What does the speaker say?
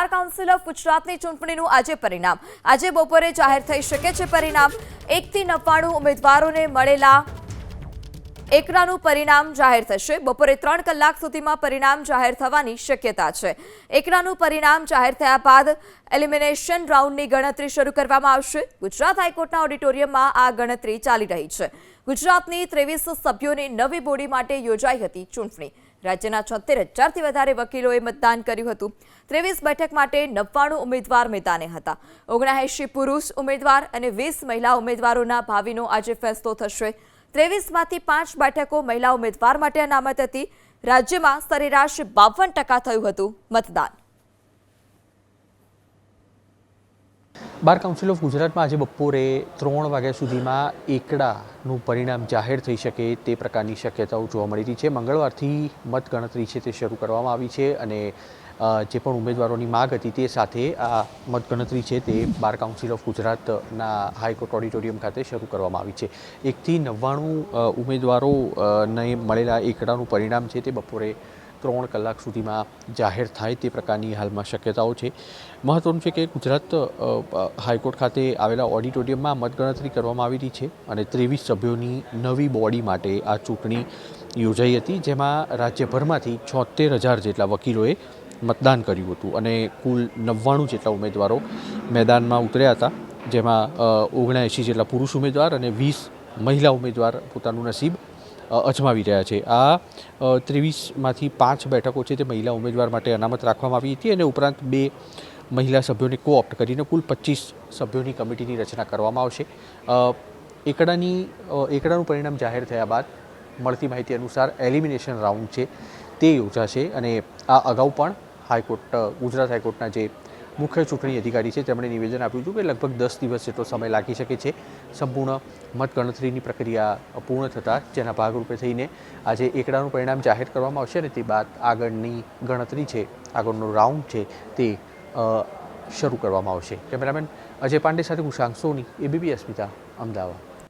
bar council of ગુજરાતની ચૂંટણીનું આજે પરિણામ આજે બપોરે જાહેર થઈ શકે છે પરિણામ 1 થી 99 ઉમેદવારોને મળેલા એકરાનું પરિણામ જાહેર થશે બપોરે 3 કલાક સુધીમાં પરિણામ જાહેર થવાની શક્યતા છે એકરાનું પરિણામ જાહેર થયા બાદ એલિમિનેશન રાઉન્ડની ગણતરી શરૂ કરવામાં આવશે ગુજરાત હાઈકોર્ટના ઓડિટોરિયમમાં આ ગણતરી ચાલી રહી છે ગુજરાતની 23 સભ્યોની નવી બોડી માટે યોજાઈ હતી ચૂંટણી રાજ્યના 76,000થી વધારે વકીલોએ મતદાન કર્યું હતું 23 બેઠક માટે 99 ઉમેદવાર મેદાને હતા 79 પુરુષ ઉમેદવાર અને 20 મહિલા ઉમેદવારોના ભાવિનો આજે ફેસલો થશે 23માંથી 5 બેઠકો મહિલા ઉમેદવાર માટે અનામત હતી રાજ્યમાં સરેરાશ 52% થયું હતું મતદાન બાર કાઉન્સિલ ઓફ ગુજરાતમાં આજે બપોરે 3 વાગ્યા સુધીમાં એકડાનું પરિણામ જાહેર થઈ શકે તે પ્રકારની શક્યતાઓ જોવા મળી રહી છે મંગળવારથી મતગણતરી છે તે શરૂ કરવામાં આવી છે અને જે પણ ઉમેદવારોની માગ હતી તે સાથે આ મતગણતરી છે તે બાર કાઉન્સિલ ઓફ ગુજરાતના હાઈકોર્ટ ઓડિટોરિયમ ખાતે શરૂ કરવામાં આવી છે 1 થી 99 ઉમેદવારોને મળેલા એકડાનું પરિણામ છે તે બપોરે 3 કલાક સુધીમાં જાહેર થાય તે પ્રકારની હાલમાં શક્યતાઓ છે મહત્વનું છે કે ગુજરાત હાઈકોર્ટ ખાતે આવેલા ઓડિટોરિયમમાં મતગણતરી કરવામાં આવી રહી છે અને 23 સભ્યોની નવી બોડી માટે આ ચૂંટણી યોજાઈ હતી જેમાં રાજ્યભરમાંથી 76,000 જેટલા વકીલોએ મતદાન કર્યું હતું અને કુલ 99 જેટલા ઉમેદવારો મેદાનમાં ઉતર્યા હતા જેમાં 79 જેટલા પુરુષ ઉમેદવાર અને 20 મહિલા ઉમેદવાર પોતાનું નસીબ અજમાવી રહ્યા છે આ 23માંથી 5 બેઠકો છે તે મહિલા ઉમેદવાર માટે અનામત રાખવામાં આવી હતી અને ઉપરાંત 2 મહિલા સભ્યોને કોઓપ્ટ કરીને કુલ 25 સભ્યોની કમિટીની રચના કરવામાં આવશે એકડાનું પરિણામ જાહેર થયા બાદ મળતી માહિતી અનુસાર એલિમિનેશન રાઉન્ડ છે તે યોજાશે અને આ અગાઉ પણ ગુજરાત હાઈકોર્ટના જે મુખ્ય ચૂંટણી અધિકારી છે તેમણે નિવેદન આપ્યું હતું કે લગભગ 10 દિવસ જેટલો સમય લાગી શકે છે સંપૂર્ણ મતગણતરીની પ્રક્રિયા પૂર્ણ થતાં જેના ભાગરૂપે થઈને આજે એકડાનું પરિણામ જાહેર કરવામાં આવશે અને તે બાદ આગળની ગણતરી છે આગળનો રાઉન્ડ છે તે શરૂ કરવામાં આવશે કેમેરામેન અજય પાંડે સાથે કુશાંક સોની એબીપી અસ્મિતા અમદાવાદ